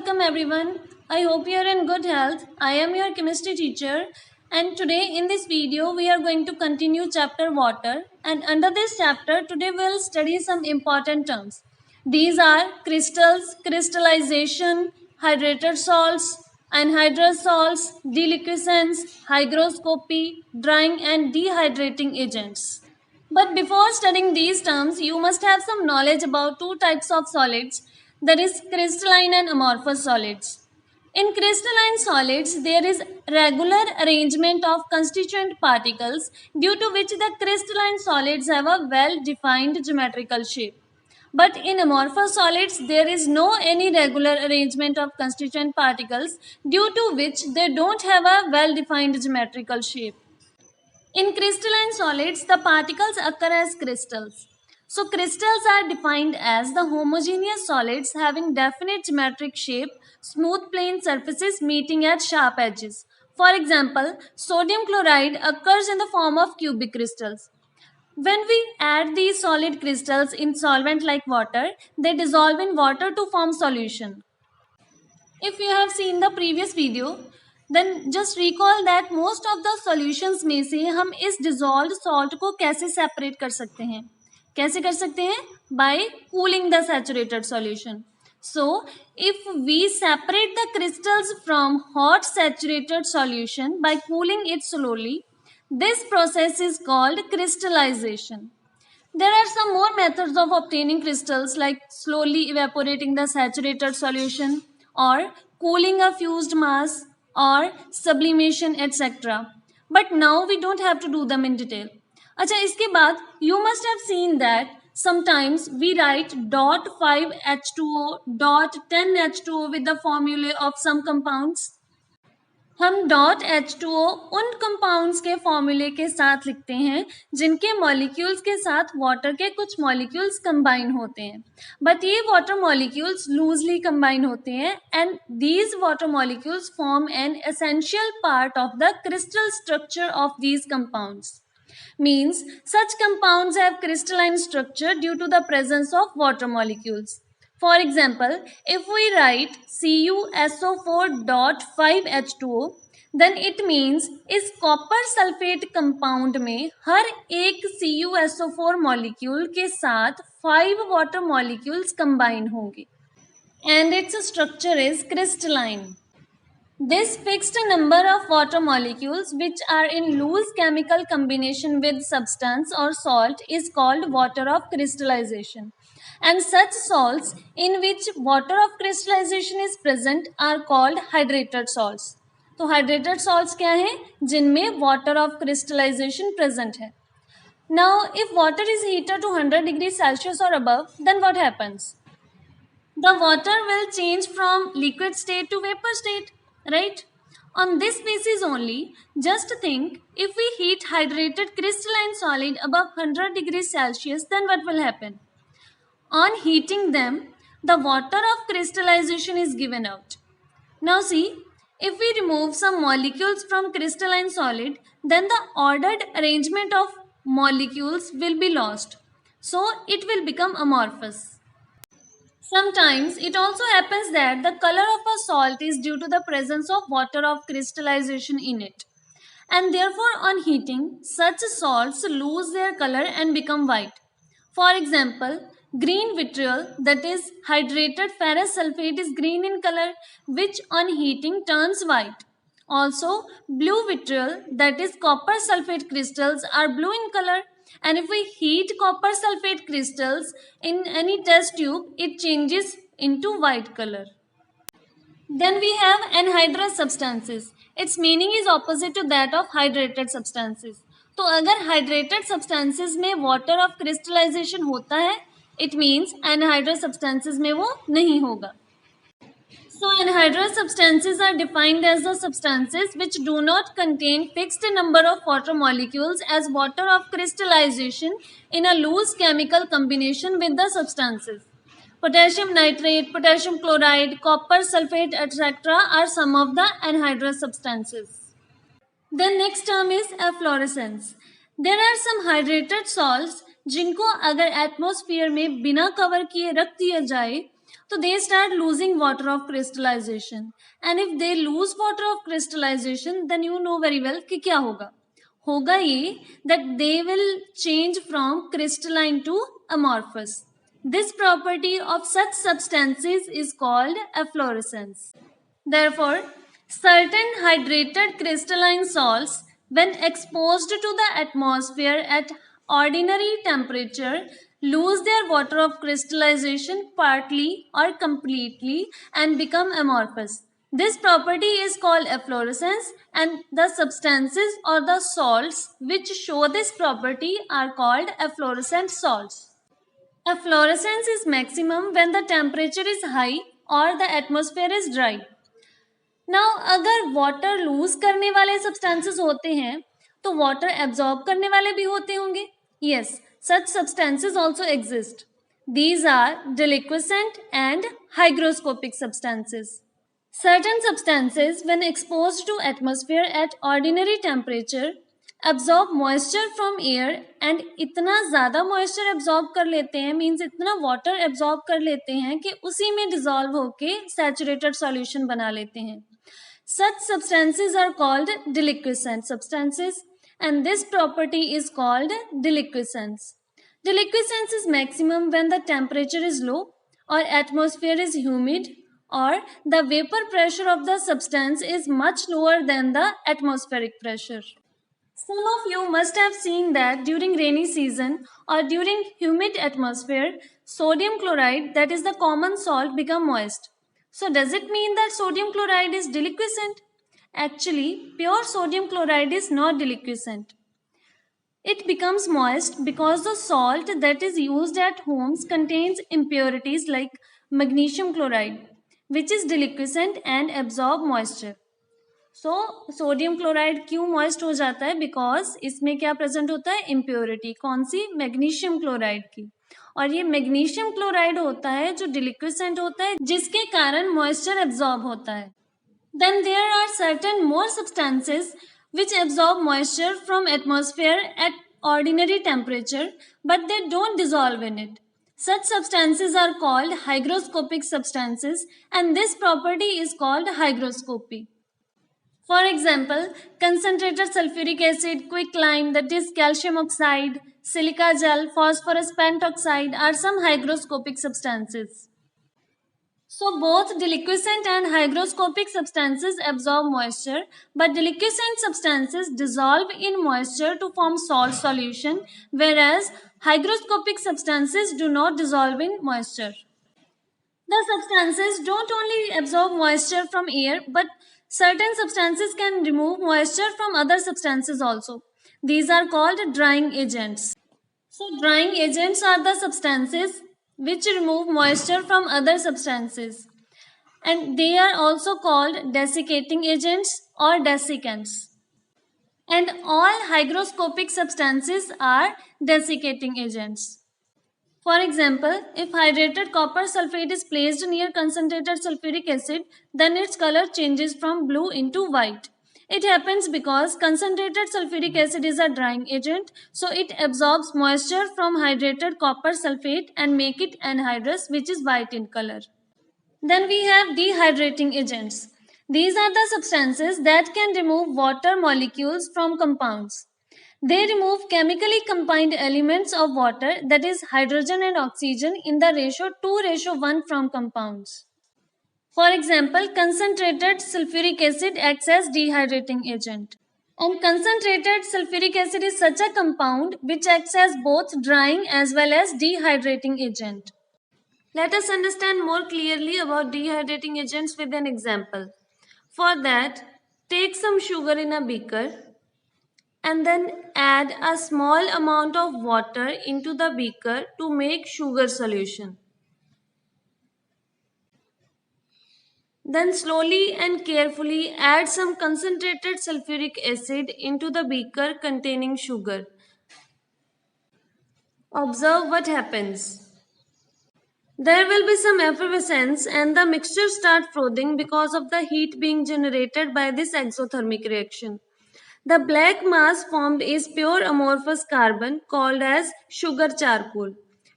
welcome everyone. I hope you are in good health. I am your chemistry teacher, and today in this video we are going to continue chapter water, and under this chapter today we will study some important terms. These are crystals, crystallization, hydrated salts, anhydrous salts, deliquescence, hygroscopy, drying and dehydrating agents. But before studying these terms, you must have some knowledge about two types of solids, that is crystalline and amorphous solids. In crystalline solids, there is regular arrangement of constituent particles due to which the crystalline solids have a well-defined geometrical shape. But in amorphous solids, there is no any regular arrangement of constituent particles due to which they don't have a well-defined geometrical shape. In crystalline solids, the particles occur as crystals. So crystals are defined as the homogeneous solids having definite geometric shape, smooth plane surfaces meeting at sharp edges. For example, sodium chloride occurs in the form of cubic crystals. When we add these solid crystals in solvent like water, they dissolve in water to form solution. If you have seen the previous video, then just recall that most of the solutions में से हम इस dissolved salt को कैसे separate कर सकते हैं? कैसे कर सकते हैं? By cooling the saturated solution. So, if we separate the crystals from hot saturated solution by cooling it slowly, this process is called crystallization. There are some more methods of obtaining crystals like slowly evaporating the saturated solution or cooling a fused mass or sublimation etc. But now we don't have to do them in detail. अच्छा इसके बाद you must have seen that sometimes we write dot 5 H2O dot 10 H2O with the formulae of some compounds. हम dot H2O उन compounds के फॉर्मूले के साथ लिखते हैं जिनके मॉलिक्यूल्स के साथ वाटर के कुछ मॉलिक्यूल्स कंबाइन होते हैं, बट ये वाटर मॉलिक्यूल्स लूजली कंबाइन होते हैं and these water molecules form an essential part of the crystal structure of these compounds. Means such compounds have crystalline structure due to the presence of water molecules. For example, if we write CuSO4 dot 5 H2O, then it means इस copper sulphate compound में हर एक CuSO4 molecule के साथ 5 water molecules combine होंगे and its structure is crystalline. This fixed number of water molecules which are in loose chemical combination with substance or salt is called water of crystallization. And such salts in which water of crystallization is present are called hydrated salts. तो hydrated salts क्या हैं? जिनमें water of crystallization present है. Now, if water is heated to 100 degrees Celsius or above, then what happens? The water will change from liquid state to vapor state. Right? On this basis only, just think, if we heat hydrated crystalline solid above 100 degrees Celsius, then what will happen? On heating them, the water of crystallization is given out. Now see, if we remove some molecules from crystalline solid, then the ordered arrangement of molecules will be lost. So it will become amorphous. Sometimes it also happens that the color of a salt is due to the presence of water of crystallization in it. And therefore on heating, such salts lose their color and become white. For example, green vitriol, that is hydrated ferrous sulfate, is green in color, which on heating turns white. Also, blue vitriol, that is copper sulfate crystals, are blue in color. And if we heat copper sulfate crystals in any test tube, it changes into white color. Then we have anhydrous substances. Its meaning is opposite to that of hydrated substances. तो अगर hydrated substances में water of crystallization होता है, it means anhydrous substances में वो नहीं होगा. So anhydrous substances are defined as the substances which do not contain fixed number of water molecules as water of crystallization in a loose chemical combination with the substances. Potassium nitrate, potassium chloride, copper sulfate etc. are some of the anhydrous substances. The next term is efflorescence. There are some hydrated salts जिनको अगर atmosphere में बिना cover किए रख दिया जाए तो they start losing water of crystallization. And if they lose water of crystallization, then you know very well कि क्या होगा ये that they will change from crystalline to amorphous. This property of such substances is called efflorescence. Therefore, certain hydrated crystalline salts, when exposed to the atmosphere at ordinary temperature, lose their water of crystallization partly or completely and become amorphous. This property is called efflorescence, and the substances or the salts which show this property are called efflorescent salts. Efflorescence is maximum when the temperature is high or the atmosphere is dry. Now अगर water loose करने वाले substances होते हैं तो water absorb करने वाले भी होते होंगे. Yes, such substances also exist. These are deliquescent and hygroscopic substances. Certain substances, when exposed to atmosphere at ordinary temperature, absorb moisture from air and इतना ज़्यादा moisture absorb कर लेते हैं, means इतना water absorb कर लेते हैं कि उसी में dissolve होके saturated solution बना लेते हैं. Such substances are called deliquescent substances, and this property is called deliquescence. Deliquescence is maximum when the temperature is low or atmosphere is humid, or the vapor pressure of the substance is much lower than the atmospheric pressure. Some of you must have seen that during rainy season or during humid atmosphere, sodium chloride, that is the common salt, become moist. So does it mean that sodium chloride is deliquescent? Actually, pure sodium chloride is not deliquescent. It becomes moist because the salt that is used at homes contains impurities like magnesium chloride, which is deliquescent and absorb moisture. So sodium chloride क्यों moist हो जाता है? Because इसमें क्या present होता है? Impurity. कौन सी? Magnesium chloride की. और ये मैग्नीशियम क्लोराइड होता है जो डिलिक्विसेंट होता है, जिसके कारण मॉइस्चर एब्जॉर्ब होता है. Then there are certain more substances which absorb moisture from atmosphere at ordinary temperature, but they don't dissolve in it. Such substances are called hygroscopic substances, and this property is called hygroscopy. For example, concentrated sulfuric acid, quicklime, that is calcium oxide, silica gel, phosphorus pentoxide are some hygroscopic substances. So both deliquescent and hygroscopic substances absorb moisture, but deliquescent substances dissolve in moisture to form salt solution, whereas hygroscopic substances do not dissolve in moisture. The substances don't only absorb moisture from air, but certain substances can remove moisture from other substances also. These are called drying agents. So drying agents are the substances which remove moisture from other substances, and they are also called desiccating agents or desiccants. And all hygroscopic substances are desiccating agents. For example, if hydrated copper sulfate is placed near concentrated sulfuric acid, then its color changes from blue into white. It happens because concentrated sulfuric acid is a drying agent, so it absorbs moisture from hydrated copper sulfate and make it anhydrous, which is white in color. Then we have dehydrating agents. These are the substances that can remove water molecules from compounds. They remove chemically combined elements of water, that is hydrogen and oxygen, in the ratio 2:1 from compounds. For example, concentrated sulfuric acid acts as dehydrating agent. And concentrated sulfuric acid is such a compound which acts as both drying as well as dehydrating agent. Let us understand more clearly about dehydrating agents with an example. For that, take some sugar in a beaker and then add a small amount of water into the beaker to make sugar solution. Then slowly and carefully add some concentrated sulfuric acid into the beaker containing sugar. Observe what happens. There will be some effervescence and the mixture starts frothing because of the heat being generated by this exothermic reaction. The black mass formed is pure amorphous carbon called as sugar charcoal.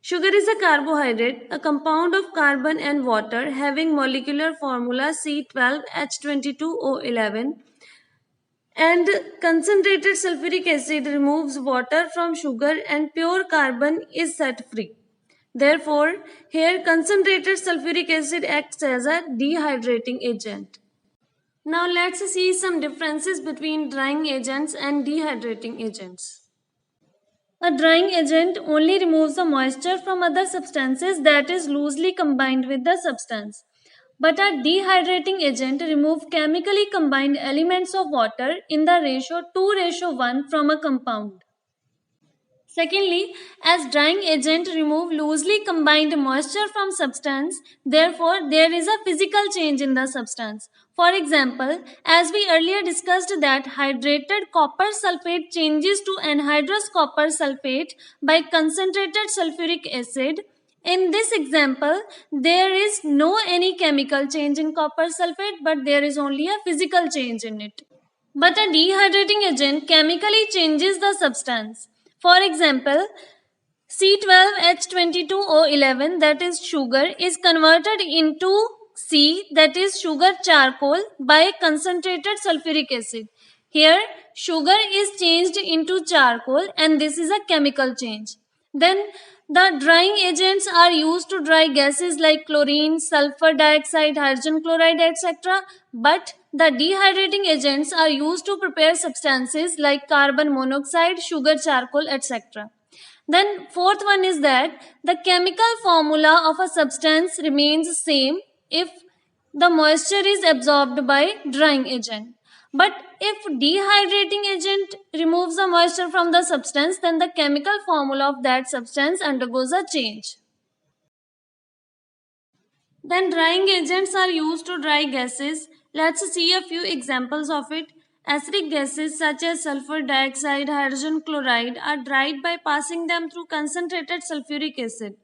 Sugar is a carbohydrate, a compound of carbon and water having molecular formula C12H22O11, and concentrated sulfuric acid removes water from sugar and pure carbon is set free. Therefore, here concentrated sulfuric acid acts as a dehydrating agent. Now let's see some differences between drying agents and dehydrating agents. A drying agent only removes the moisture from other substances that is loosely combined with the substance. But a dehydrating agent removes chemically combined elements of water in the ratio 2:1 from a compound. Secondly, as drying agent remove loosely combined moisture from substance, therefore there is a physical change in the substance. For example, as we earlier discussed that hydrated copper sulfate changes to anhydrous copper sulfate by concentrated sulfuric acid. In this example, there is no any chemical change in copper sulfate, but there is only a physical change in it. But a dehydrating agent chemically changes the substance. For example, C12H22O11, that is sugar, is converted into C, that is sugar charcoal, by concentrated sulfuric acid. Here, sugar is changed into charcoal and this is a chemical change. Then the drying agents are used to dry gases like chlorine, sulfur dioxide, hydrogen chloride, etc. But the dehydrating agents are used to prepare substances like carbon monoxide, sugar charcoal, etc. Then fourth one is that the chemical formula of a substance remains same if the moisture is absorbed by drying agent. But if dehydrating agent removes the moisture from the substance, then the chemical formula of that substance undergoes a change. Then drying agents are used to dry gases. Let's see a few examples of it. Acidic gases such as sulfur dioxide, hydrogen chloride are dried by passing them through concentrated sulfuric acid.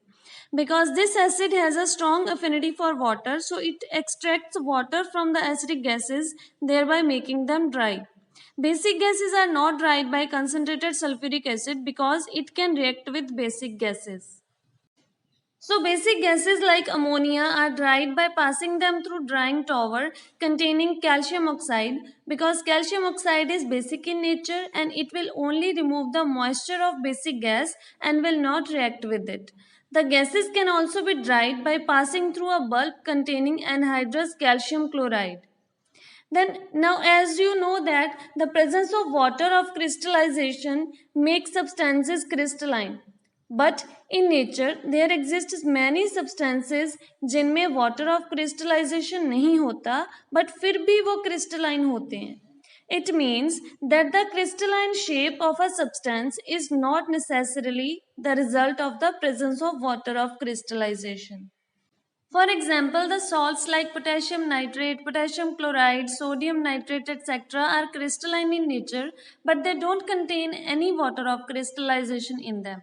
Because this acid has a strong affinity for water, so it extracts water from the acidic gases, thereby making them dry. Basic gases are not dried by concentrated sulfuric acid because it can react with basic gases. So basic gases like ammonia are dried by passing them through drying tower containing calcium oxide, because calcium oxide is basic in nature and it will only remove the moisture of basic gas and will not react with it. The gases can also be dried by passing through a bulb containing anhydrous calcium chloride. Then now as you know that the presence of water of crystallization makes substances crystalline. But in nature there exists many substances जिनमें water of crystallization नहीं होता but फिर भी वो crystalline होते हैं. It means that the crystalline shape of a substance is not necessarily the result of the presence of water of crystallization. For example, the salts like potassium nitrate, potassium chloride, sodium nitrate, etc. are crystalline in nature, but they don't contain any water of crystallization in them.